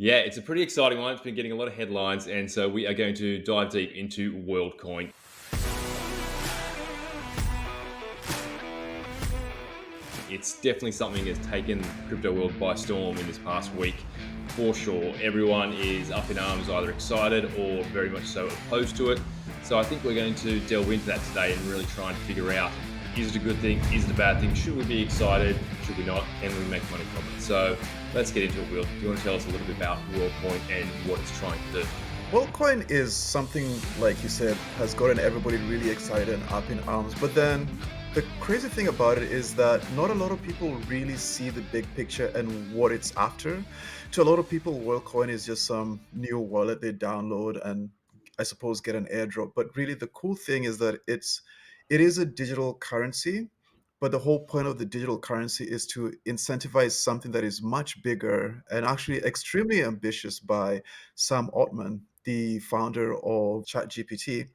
Yeah, it's a pretty exciting one. It's been getting a lot of headlines, and so we are going to dive deep into World Coin. It's definitely something that's taken the crypto world by storm in this past week, for sure. Everyone is up in arms, either excited or very much so opposed to it. So I think we're going to delve into that today and really try and figure out, is it a good thing? Is it a bad thing? Should we be excited? Should we not? Can we make money from it? So let's get into it, Will. Do you want to tell us a little bit about WorldCoin and what it's trying to do? WorldCoin is something, like you said, has gotten everybody really excited and up in arms. But then the crazy thing about it is that not a lot of people really see the big picture and what it's after. To a lot of people, WorldCoin is just some new wallet they download and I suppose get an airdrop. But really, the cool thing is that it is a digital currency. But the whole point of the digital currency is to incentivize something that is much bigger and actually extremely ambitious by Sam Altman, the founder of ChatGPT.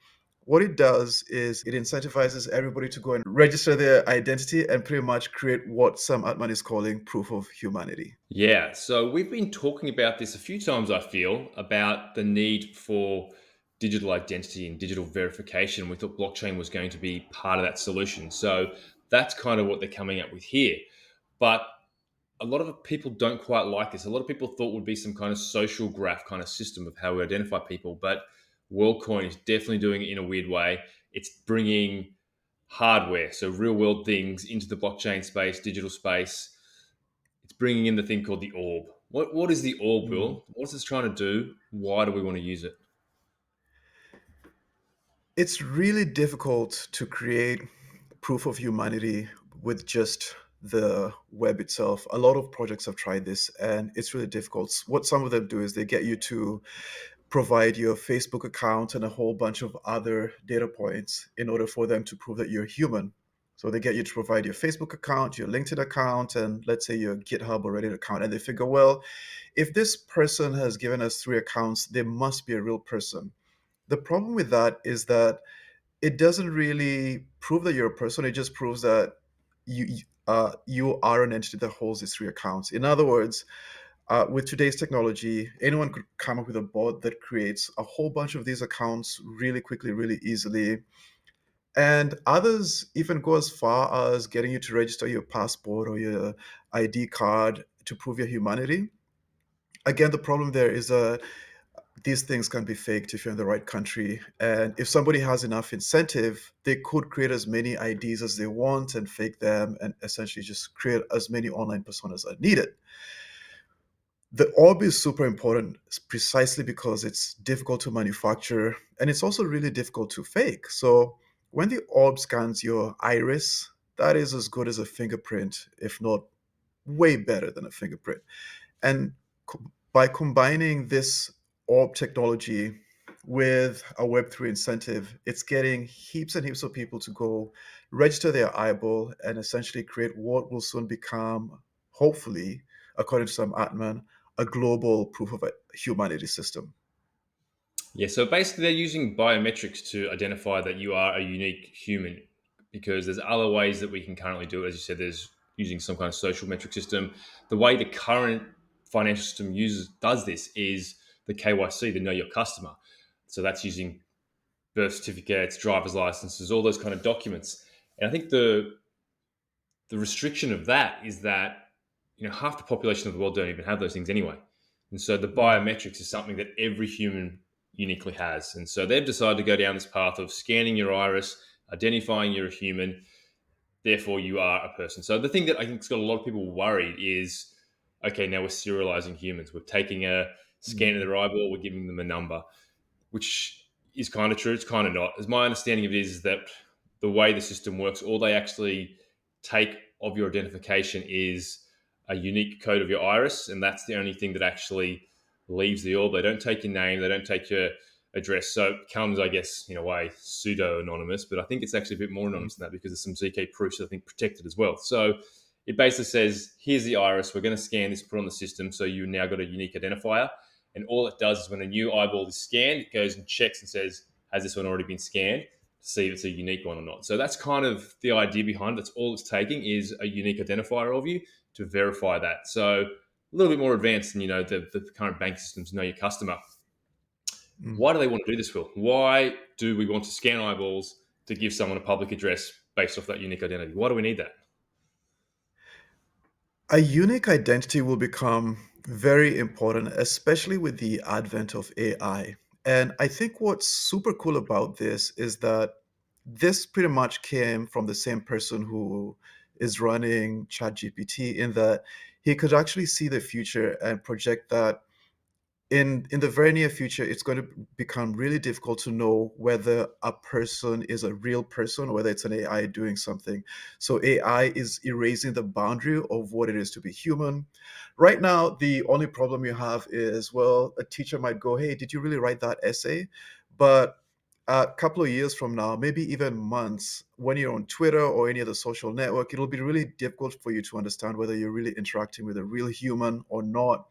What it does is it incentivizes everybody to go and register their identity and pretty much create what Sam Altman is calling proof of humanity. Yeah, so we've been talking about this a few times, I feel, about the need for digital identity and digital verification. We thought blockchain was going to be part of that solution. So that's kind of what they're coming up with here. But a lot of people don't quite like this. A lot of people thought would be some kind of social graph kind of system of how we identify people, but WorldCoin is definitely doing it in a weird way. It's bringing hardware, so real world things, into the blockchain space, digital space. It's bringing in the thing called the orb. What is the orb, Mm. Will? What's this trying to do? Why do we want to use it? It's really difficult to create proof of humanity with just the web itself. A lot of projects have tried this and it's really difficult. What some of them do is they get you to provide your Facebook account and a whole bunch of other data points in order for them to prove that you're human. So they get you to provide your Facebook account, your LinkedIn account, and let's say your GitHub or Reddit account. And they figure, well, if this person has given us three accounts, they must be a real person. The problem with that is that it doesn't really prove that you're a person. It just proves that you are an entity that holds these three accounts. In other words, with today's technology, anyone could come up with a bot that creates a whole bunch of these accounts really quickly, really easily. And others even go as far as getting you to register your passport or your ID card to prove your humanity. Again, the problem there is that these things can be faked if you're in the right country. And if somebody has enough incentive, they could create as many IDs as they want and fake them and essentially just create as many online personas as needed. The orb is super important precisely because it's difficult to manufacture and it's also really difficult to fake. So when the orb scans your iris, that is as good as a fingerprint, if not way better than a fingerprint. And by combining this orb technology with a Web3 incentive, it's getting heaps and heaps of people to go register their eyeball and essentially create what will soon become, hopefully, according to some Atman, a global proof of a humanity system. Yeah, so basically they're using biometrics to identify that you are a unique human because there's other ways that we can currently do it. As you said, there's using some kind of social metric system. The way the current financial system uses does this is the KYC, the know your customer. So that's using birth certificates, driver's licenses, all those kind of documents. And I think the restriction of that is that half the population of the world don't even have those things anyway. And so the Mm. biometrics is something that every human uniquely has. And so they've decided to go down this path of scanning your iris, identifying you're a human, therefore you are a person. So the thing that I think's got a lot of people worried is, okay, now we're serializing humans. We're taking a scan of Mm. their eyeball, we're giving them a number, which is kind of true. It's kind of not. As my understanding of it is that the way the system works, all they actually take of your identification is a unique code of your iris, and that's the only thing that actually leaves the orb. They don't take your name, they don't take your address. So it becomes, I guess, in a way, pseudo anonymous, but I think it's actually a bit more Mm. anonymous than that because there's some ZK proofs that I think protect it as well. So it basically says, here's the iris, we're going to scan this, put on the system, so you now got a unique identifier. And all it does is when a new eyeball is scanned, it goes and checks and says, has this one already been scanned to see if it's a unique one or not. So that's kind of the idea behind it. That's all it's taking is a unique identifier of you to verify that. So little bit more advanced than the current bank systems know your customer. Mm. Why do they want to do this, Will? Why do we want to scan eyeballs to give someone a public address based off that unique identity? Why do we need that? A unique identity will become very important, especially with the advent of AI. And I think what's super cool about this is that this pretty much came from the same person who is running ChatGPT, in that he could actually see the future and project that in the very near future, it's going to become really difficult to know whether a person is a real person or whether it's an AI doing something. So AI is erasing the boundary of what it is to be human. Right now, the only problem you have is, well, a teacher might go, "Hey, did you really write that essay?" But a couple of years from now, maybe even months, when you're on Twitter or any other social network, it'll be really difficult for you to understand whether you're really interacting with a real human or not.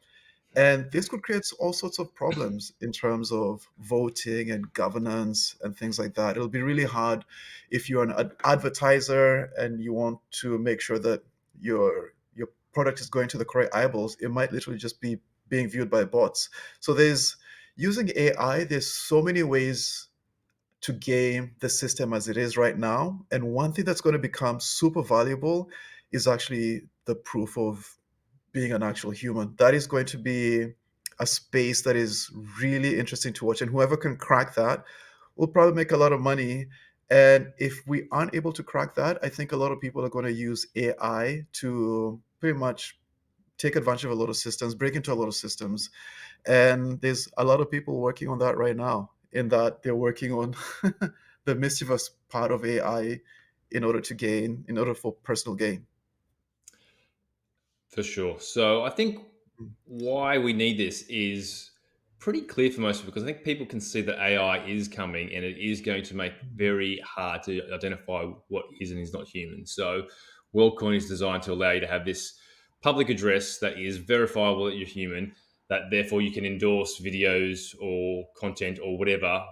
And this could create all sorts of problems in terms of voting and governance and things like that. It'll be really hard if you're an advertiser and you want to make sure that your product is going to the correct eyeballs. It might literally just be being viewed by bots. So there's using AI. There's so many ways to game the system as it is right now. And one thing that's going to become super valuable is actually the proof of being an actual human. That is going to be a space that is really interesting to watch. And whoever can crack that will probably make a lot of money. And if we aren't able to crack that, I think a lot of people are going to use AI to pretty much take advantage of a lot of systems, break into a lot of systems. And there's a lot of people working on that right now, in that they're working on the mischievous part of AI in order for personal gain. For sure. So I think why we need this is pretty clear for most people because I think people can see that AI is coming and it is going to make Mm. very hard to identify what is and is not human. So WorldCoin is designed to allow you to have this public address that is verifiable that you're human, that therefore you can endorse videos or content or whatever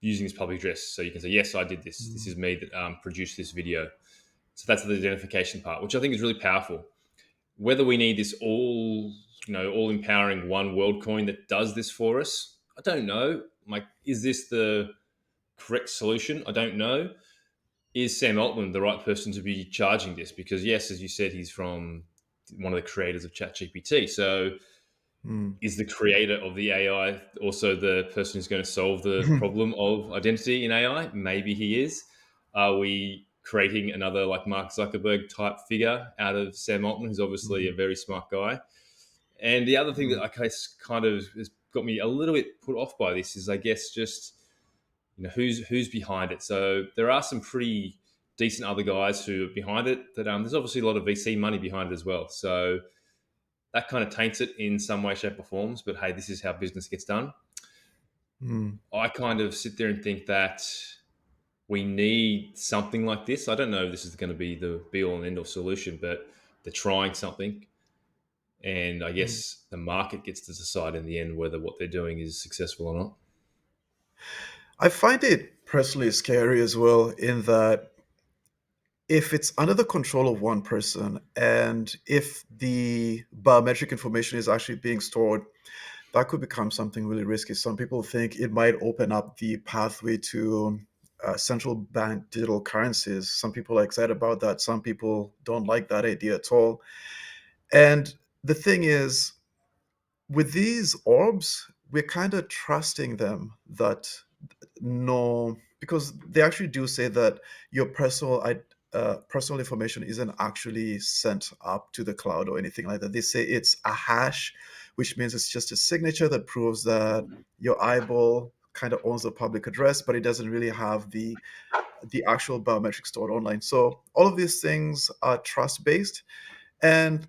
using this public address. So you can say, yes, I did this. This Mm. is me that produced this video. So that's the identification part, which I think is really powerful. Whether we need this all empowering one world coin that does this for us, I don't know. Like, is this the correct solution? I don't know. Is Sam Altman the right person to be charging this? Because yes, as you said, he's from one of the creators of ChatGPT. So Mm. is the creator of the AI also the person who's going to solve the problem of identity in AI? Maybe he is. Are we creating another like Mark Zuckerberg type figure out of Sam Altman, who's obviously a Mm. very smart guy? And the other thing that Mm. I guess kind of has got me a little bit put off by this is, I guess, just who's behind it. So there are some pretty decent other guys who are behind it. That there's obviously a lot of VC money behind it as well. So that kind of taints it in some way, shape, or forms. But hey, this is how business gets done. Mm. I kind of sit there and think that we need something like this. I don't know if this is going to be the be all and end all solution, but they're trying something. And I Mm. guess the market gets to decide in the end whether what they're doing is successful or not. I find it personally scary as well, in that if it's under the control of one person and if the biometric information is actually being stored, that could become something really risky. Some people think it might open up the pathway to central bank digital currencies. Some people are excited about that. Some people don't like that idea at all. And the thing is, with these orbs, we're kind of trusting them that no, because they actually do say that your personal information isn't actually sent up to the cloud or anything like that. They say it's a hash, which means it's just a signature that proves that your eyeball kind of owns the public address, but it doesn't really have the actual biometric stored online. So all of these things are trust based, and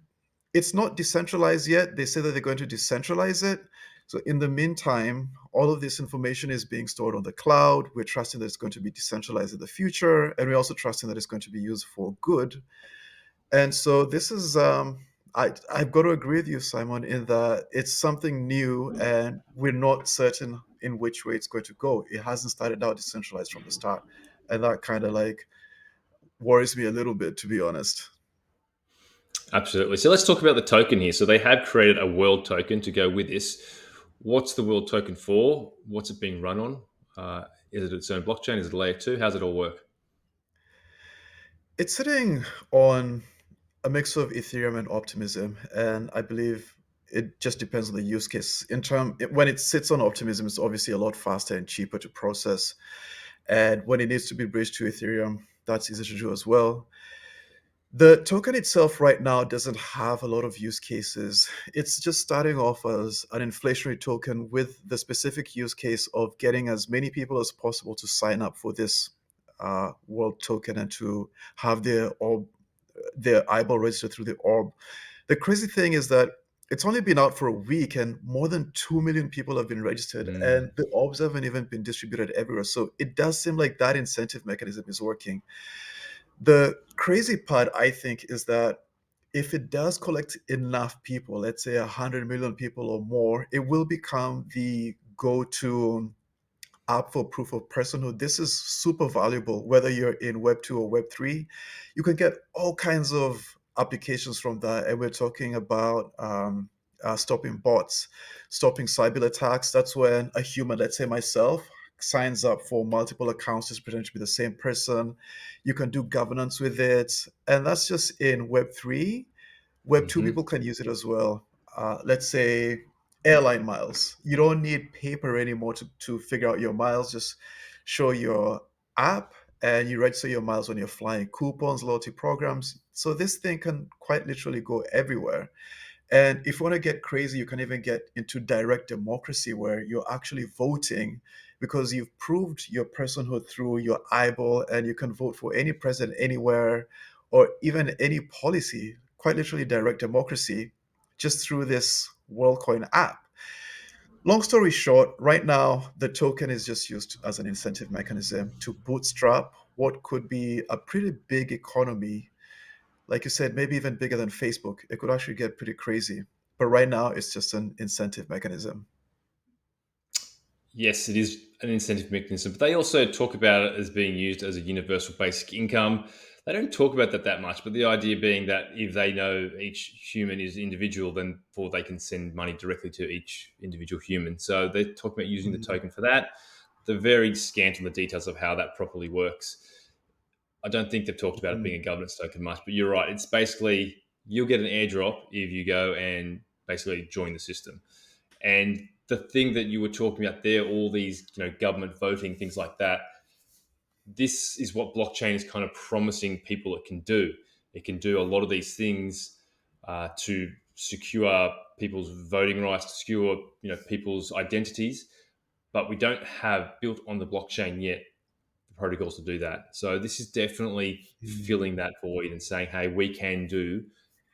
it's not decentralized yet. They say that they're going to decentralize it. So in the meantime, all of this information is being stored on the cloud. We're trusting that it's going to be decentralized in the future, and we're also trusting that it's going to be used for good. And so this is, I've got to agree with you, Simon, in that it's something new, and we're not certain in which way it's going to go. It hasn't started out decentralized from the start, and that kind of like worries me a little bit, to be honest. Absolutely. So let's talk about the token here. So they have created a world token to go with this. What's the world token for? What's it being run on? Is it its own blockchain? Is it layer two? How's it all work? It's sitting on a mix of Ethereum and Optimism, and I believe it just depends on the use case. When it sits on Optimism, it's obviously a lot faster and cheaper to process, and when it needs to be bridged to Ethereum, that's easy to do as well. The token itself right now doesn't have a lot of use cases. It's just starting off as an inflationary token with the specific use case of getting as many people as possible to sign up for this world token and to have their eyeball registered through the orb. The crazy thing is that it's only been out for a week and more than 2 million people have been registered, Mm, and the orbs haven't even been distributed everywhere. So it does seem like that incentive mechanism is working. The crazy part, I think, is that if it does collect enough people, let's say 100 million people or more, it will become the go to app for proof of personhood. This is super valuable, whether you're in Web 2 or Web 3. You can get all kinds of applications from that. And we're talking about stopping bots, stopping cyber attacks. That's when a human, let's say myself, signs up for multiple accounts to pretend to be the same person. You can do governance with it. And that's just in Web 3. Web 2 hmm people can use it as well. Let's say airline miles. You don't need paper anymore to figure out your miles. Just show your app and you register your miles when you're flying. Coupons, loyalty programs. So this thing can quite literally go everywhere. And if you want to get crazy, you can even get into direct democracy where you're actually voting because you've proved your personhood through your eyeball and you can vote for any president anywhere or even any policy, quite literally direct democracy, just through this WorldCoin app. Long story short, right now, the token is just used as an incentive mechanism to bootstrap what could be a pretty big economy, like you said, maybe even bigger than Facebook. It could actually get pretty crazy. But right now, it's just an incentive mechanism. Yes, it is an incentive mechanism, but they also talk about it as being used as a universal basic income. They don't talk about that much, but the idea being that if they know each human is individual, then for they can send money directly to each individual human. So they talk about using the Mhm. token for that. They're very scant on the details of how that properly works. I don't think they've talked about it being a Mhm. governance token much, but you're right. It's basically you'll get an airdrop if you go and basically join the system. And the thing that you were talking about there, all these government voting things like that, this is what blockchain is kind of promising people it can do. It can do a lot of these things to secure people's voting rights, to secure people's identities, but we don't have built on the blockchain yet the protocols to do that. So this is definitely Mhm. filling that void and saying, hey, we can do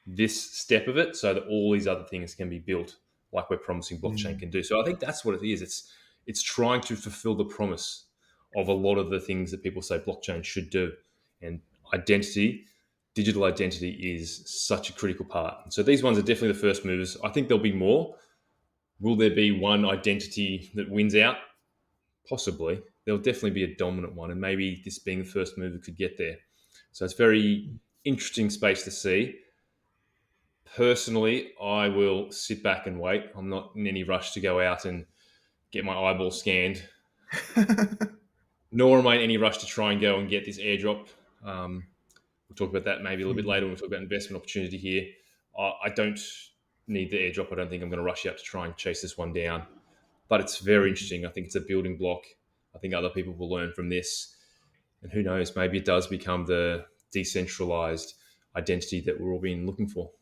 this step of it so that all these other things can be built like we're promising blockchain Mhm. can do. So I think that's what it is. It's trying to fulfill the promise of a lot of the things that people say blockchain should do. And identity, digital identity is such a critical part. So these ones are definitely the first movers. I think there'll be more. Will there be one identity that wins out? Possibly. There'll definitely be a dominant one, and maybe this being the first mover could get there. So it's very interesting space to see. Personally, I will sit back and wait. I'm not in any rush to go out and get my eyeball scanned, nor am I in any rush to try and go and get this airdrop. Um, we'll talk about that maybe a little bit later Mhm. when we talk about investment opportunity here. I don't need the airdrop. I don't think I'm going to rush out to try and chase this one down. But it's very Mhm. interesting. I think it's a building block. I think other people will learn from this. And who knows, maybe it does become the decentralized identity that we're all been looking for.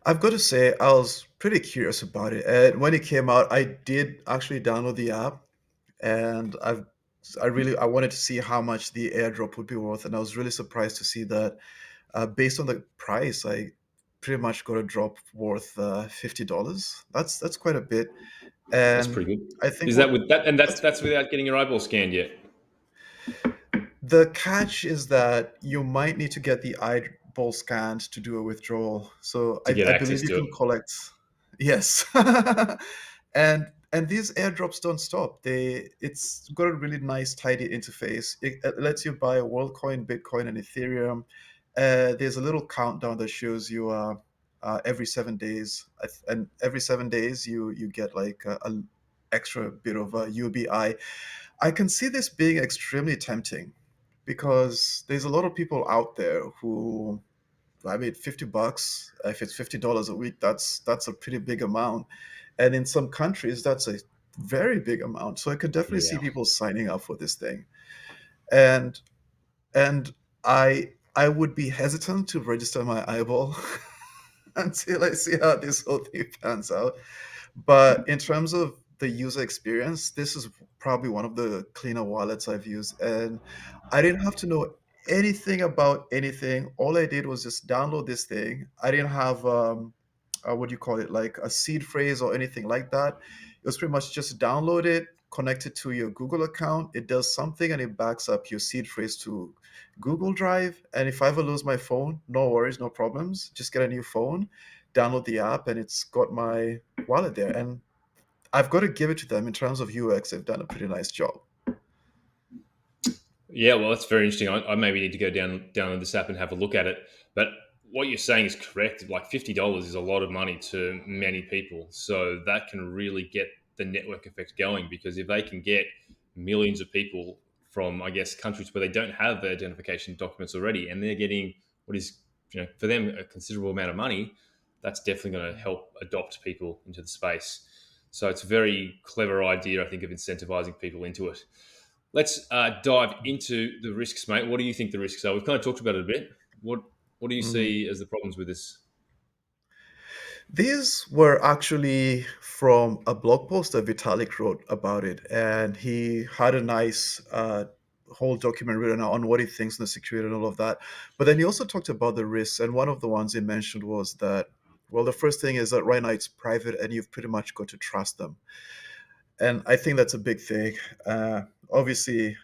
I've got to say, I was pretty curious about it. And when it came out, I did actually download the app, and I wanted to see how much the airdrop would be worth, and I was really surprised to see that based on the price, I pretty much got a drop worth $50. That's quite a bit, That's and pretty good. I think Is that what with that? And that's what's that's without getting your eyeball scanned yet the catch is that you might need to get the eyeball scanned to do a withdrawal. So to get I access believe you to it. can collect. Yes, and these airdrops don't stop. It's got a really nice, tidy interface. It lets you buy a WorldCoin, Bitcoin, and Ethereum. There's a little countdown that shows you every 7 days, and every 7 days you get like a extra bit of UBI. I can see this being extremely tempting because there's a lot of people out there who, I mean, $50, if it's $50 a week, that's a pretty big amount. And in some countries, that's a very big amount. So I could definitely see Yeah. people signing up for this thing. And and I would be hesitant to register my eyeball until I see how this whole thing pans out. But in terms of the user experience, this is probably one of the cleaner wallets I've used. And I didn't have to know anything about anything. All I did was just download this thing. I didn't have, what do you call it, like a seed phrase or anything like that. It was pretty much just download it, connect it to your Google account. It does something and it backs up your seed phrase to Google Drive. And if I ever lose my phone, no worries, no problems. Just get a new phone, download the app, and it's got my wallet there. And I've got to give it to them in terms of UX. They've done a pretty nice job. Yeah, well, that's very interesting. I maybe need to go down this app and have a look at it. But what you're saying is correct. Like $50 is a lot of money to many people, so that can really get the network effect going. Because if they can get millions of people from, I guess, countries where they don't have the identification documents already, and they're getting what is, for them a considerable amount of money, that's definitely going to help adopt people into the space. So it's a very clever idea, I think, of incentivizing people into it. Let's dive into the risks, mate. What do you think the risks are? We've kind of talked about it a bit. What do you Mm. see as the problems with this? These were actually from a blog post that Vitalik wrote about it, and he had a nice whole document written out on what he thinks on the security and all of that. But then he also talked about the risks, and one of the ones he mentioned was that, well, the first thing is that right now it's private, and you've pretty much got to trust them. And I think that's a big thing. Obviously,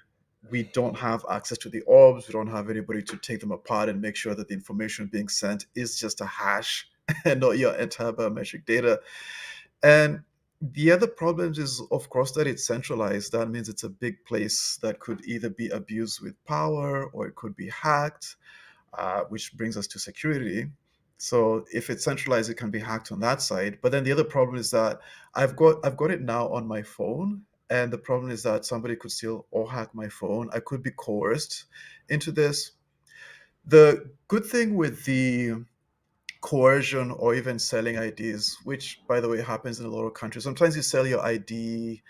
we don't have access to the orbs. We don't have anybody to take them apart and make sure that the information being sent is just a hash and not your entire biometric data. And the other problems is, of course, that it's centralized. That means it's a big place that could either be abused with power or it could be hacked, which brings us to security. So if it's centralized, it can be hacked on that side. But then the other problem is that I've got it now on my phone, and the problem is that somebody could steal or hack my phone. I could be coerced into this. The good thing with the coercion or even selling IDs, which, by the way, happens in a lot of countries. Sometimes you sell your ID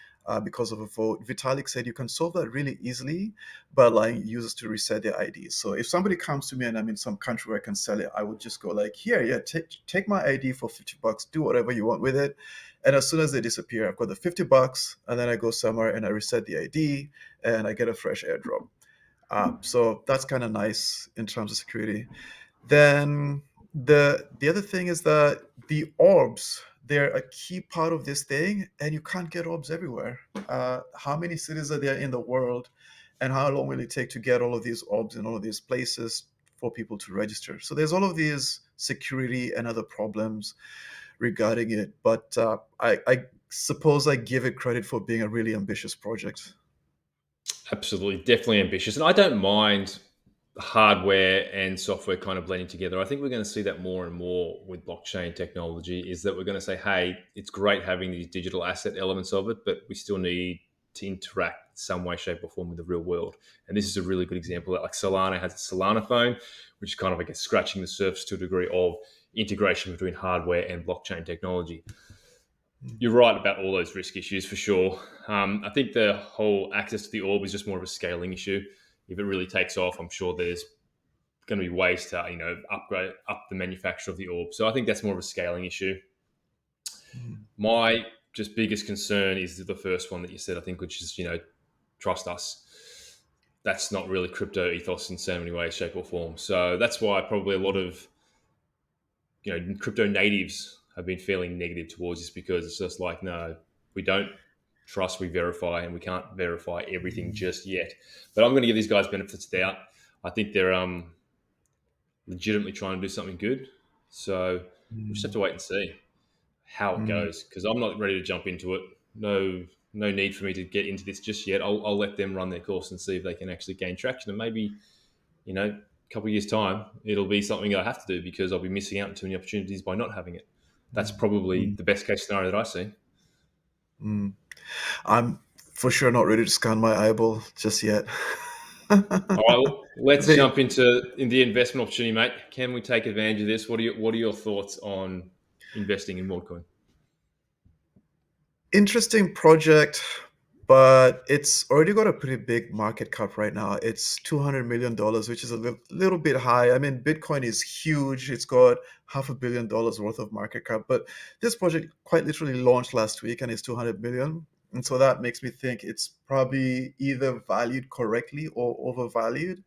because of a vote. Vitalik said you can solve that really easily by allowing users to reset their IDs. So if somebody comes to me and I'm in some country where I can sell it, I would just go like, here, yeah, take my ID for $50, do whatever you want with it. And as soon as they disappear, I've got the $50, and then I go somewhere and I reset the ID and I get a fresh airdrop. So that's kind of nice in terms of security. Then the other thing is that the orbs, they're a key part of this thing, and you can't get orbs everywhere. How many cities are there in the world, and how long will it take to get all of these orbs in all of these places for people to register? So there's all of these security and other problems regarding it, but I suppose I give it credit for being a really ambitious project. Absolutely, definitely ambitious, and I don't mind hardware and software kind of blending together. I think we're going to see that more and more with blockchain technology. Is that we're going to say, hey, it's great having these digital asset elements of it, but we still need to interact in some way, shape, or form with the real world. And this is a really good example. That, like Solana has a Solana phone, which is kind of, I guess, scratching the surface to a degree of integration between hardware and blockchain technology. You're right about all those risk issues for sure. I think the whole access to the orb is just more of a scaling issue. If it really takes off, I'm sure there's going to be ways to upgrade up the manufacture of the orb. So I think that's more of a scaling issue. Mhm. My just biggest concern is the first one that you said, I think, which is trust us. That's not really crypto ethos in so many ways, shape, or form. So that's why probably a lot of crypto natives have been feeling negative towards this, because it's just like, no, we don't trust, we verify, and we can't verify everything just yet. But I'm going to give these guys benefits of the doubt. I think they're legitimately trying to do something good. So we just have to Mhm. wait and see how it Mhm. goes, because I'm not ready to jump into it. No need for me to get into this just yet. I'll let them run their course and see if they can actually gain traction, and maybe you know couple of years' time, it'll be something I have to do because I'll be missing out on too many opportunities by not having it. That's Mm, probably mm, the best case scenario that I see. mm. I'm for sure not ready to scan my eyeball just yet. All right, well, let's The jump into in the investment opportunity, mate. Can we take advantage of this? What are your thoughts on investing in WorldCoin? interesting project, but it's already got a pretty big market cap right now. It's $200 million, which is a little bit high. I mean, Bitcoin is huge. It's got $500 million worth of market cap, but this project quite literally launched last week and it's 200 million. And so that makes me think it's probably either valued correctly or overvalued.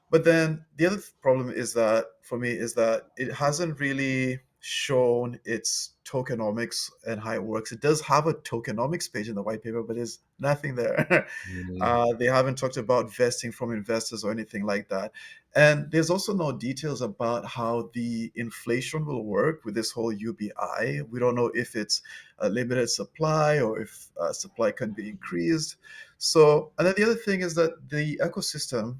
But then the other problem is that for me is that it hasn't really shown its tokenomics and how it works. It does have a tokenomics page in the white paper, but there's nothing there. Mm, They haven't talked about vesting from investors or anything like that. And there's also no details about how the inflation will work with this whole UBI. We don't know if it's a limited supply or if supply can be increased. So, and then the other thing is that the ecosystem,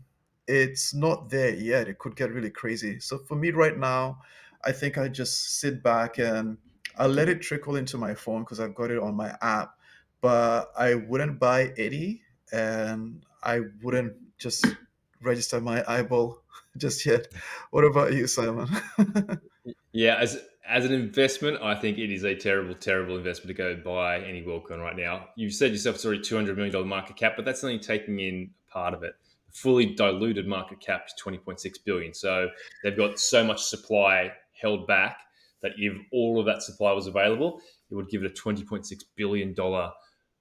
it's not there yet. It could get really crazy. So for me right now, I think I just sit back and I'll let it trickle into my phone because I've got it on my app. But I wouldn't buy any, and I wouldn't just register my eyeball just yet. What about you, Simon? yeah, as an investment, I think it is a terrible, terrible investment to go buy any WorldCoin right now. You said yourself it's already $200 million market cap, but that's only taking in part of it. The fully diluted market cap is 20.6 billion. So they've got so much supply held back that if all of that supply was available, it would give it a $20.6 billion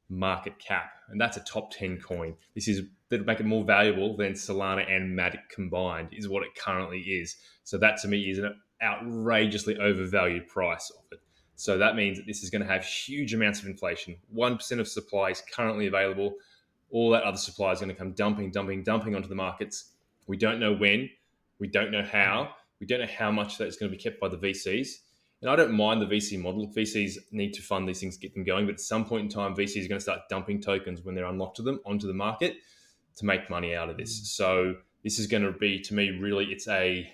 market cap, and that's a top 10 coin. This is that make it more valuable than Solana and Matic combined, is what it currently is. So that to me is an outrageously overvalued price of it. So that means that this is going to have huge amounts of inflation. 1% of supply is currently available. All that other supply is going to come dumping, dumping, dumping onto the markets. We don't know when. We don't know how. We don't know how much that's going to be kept by the VCs. And I don't mind the VC model. VCs need to fund these things, get them going. But at some point in time, VCs are going to start dumping tokens when they're unlocked to them onto the market to make money out of this. So this is going to be, to me, really, it's a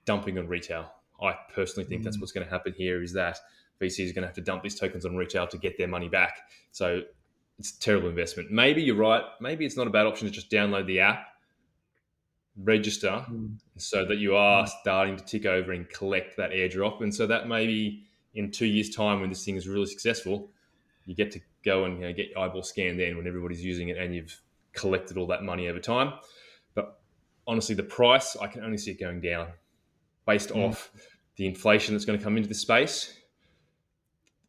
dumping on retail. I personally think that's what's going to happen here is that VCs are going to have to dump these tokens on retail to get their money back. So it's a terrible investment. Maybe you're right. Maybe it's not a bad option to just download the app, register, so that you are starting to tick over and collect that airdrop. And so that maybe in 2 years' time, when this thing is really successful, you get to go and get your eyeball scanned then when everybody's using it and you've collected all that money over time. But honestly, the price, I can only see it going down based off the inflation that's going to come into the space.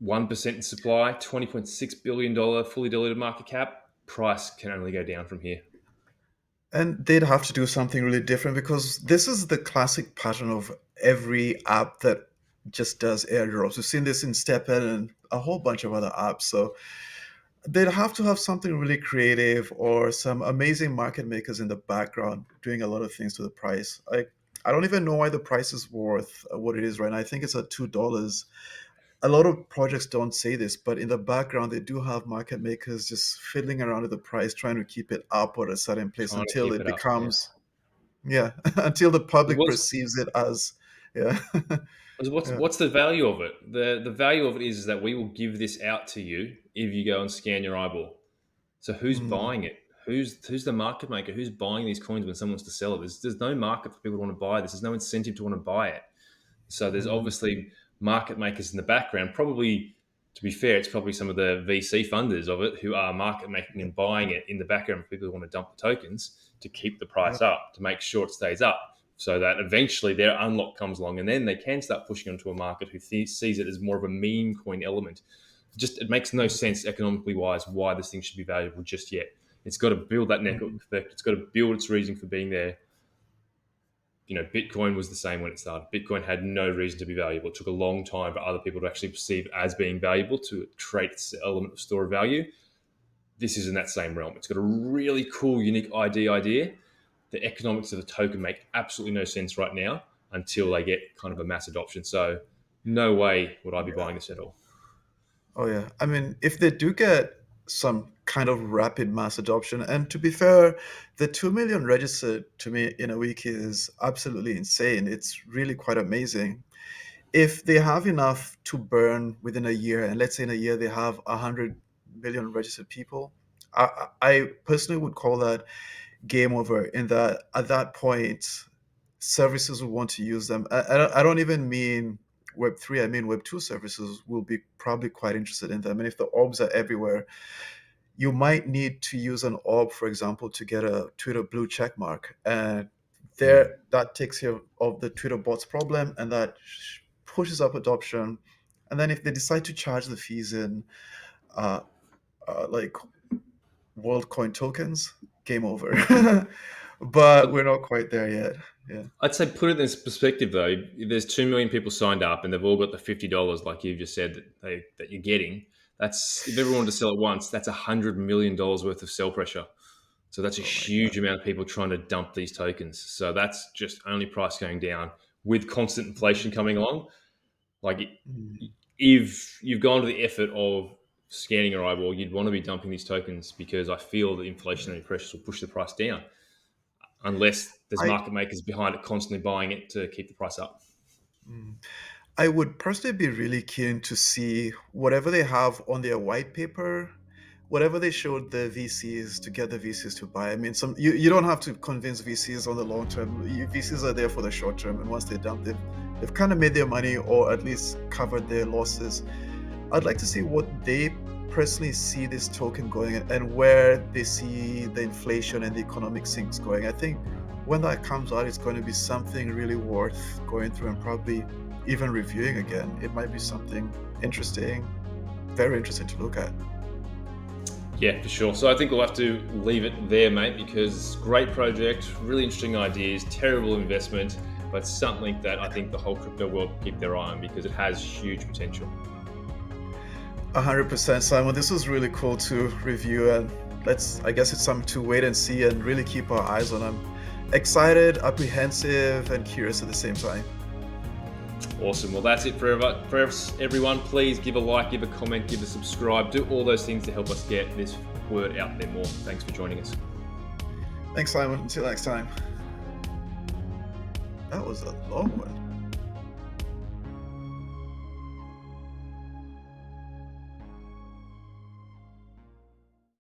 1% in supply, $20.6 billion fully diluted market cap. Price can only go down from here. And they'd have to do something really different because this is the classic pattern of every app that just does airdrops. We've seen this in StepN and a whole bunch of other apps. So they'd have to have something really creative or some amazing market makers in the background doing a lot of things to the price. I don't even know why the price is worth what it is right now. I think it's at $2. A lot of projects don't say this, but in the background, they do have market makers just fiddling around with the price, trying to keep it up at a certain place Trying to until keep it it up. Yeah. becomes, yeah, until the public What's perceives it as, yeah, what's yeah, what's the value of it? The value of it is that we will give this out to you if you go and scan your eyeball. So who's mm, buying it? Who's the market maker? Who's buying these coins when someone wants to sell it? There's no market for people to want to buy this. There's no incentive to want to buy it. So there's mm, obviously market makers in the background. Probably, to be fair, it's probably some of the VC funders of it who are market making yeah, and buying it in the background for people who want to dump the tokens to keep the yeah, price up, to make sure it stays up, so that eventually their unlock comes along and then they can start pushing onto a market who sees it as more of a meme coin element. Just it makes no sense economically wise why this thing should be valuable just yet. It's got to build that network mm, effect. It's got to build its reason for being there. Bitcoin was the same when it started. Bitcoin had no reason to be valuable. It took a long time for other people to actually perceive it as being valuable to create its element of store of value. This is in that same realm. It's got a really cool, unique ID idea. The economics of the token make absolutely no sense right now until they get kind of a mass adoption. So, no way would I be yeah. buying this at all. Oh yeah. I mean, if they do get some kind of rapid mass adoption. And to be fair, the 2 million registered to me in a week is absolutely insane. It's really quite amazing. If they have enough to burn within a year, and let's say in a year they have 100 million registered people, I personally would call that game over, in that at that point services will want to use them. I don't even mean Web3, I mean Web2 services will be probably quite interested in them. And if the orbs are everywhere, you might need to use an orb, for example, to get a Twitter blue check mark. And Mm. there, that takes care of the Twitter bots problem, and that pushes up adoption. And then if they decide to charge the fees in uh, like World Coin tokens, game over. But we're not quite there yet. Yeah. I'd say put it in this perspective though. If there's 2 million people signed up and they've all got the $50, like you just said that you're getting, that's if everyone wanted to sell at once, that's $100 million worth of sell pressure. So that's a Oh my huge God. amount of people trying to dump these tokens. So that's just only price going down with constant inflation coming along. Like Mm. if you've gone to the effort of scanning your eyeball, you'd want to be dumping these tokens because I feel the inflationary pressures will push the price down unless there's I market makers behind it constantly buying it to keep the price up. mm, I would personally be really keen to see whatever they have on their white paper, whatever they showed the VCs to get the VCs to buy. I mean, you don't have to convince VCs on the long term. VCs are there for the short term, and once they dump, they've kind of made their money, or at least covered their losses. I'd like to see what they personally see this token going, and where they see the inflation and the economic sinks going. I think when that comes out, it's going to be something really worth going through and probably even reviewing again. It might be something interesting, very interesting to look at. Yeah, for sure. So I think we'll have to leave it there, mate, because great project, really interesting ideas, terrible investment, but something that I think the whole crypto world will keep their eye on because it has huge potential. 100%, Simon. This was really cool to review, and I guess it's something to wait and see and really keep our eyes on. I'm excited, apprehensive, and curious at the same time. Awesome. Well, that's it for everyone. Please give a like, give a comment, give a subscribe, do all those things to help us get this word out there more. Thanks for joining us. Thanks, Simon. Until next time. That was a long one.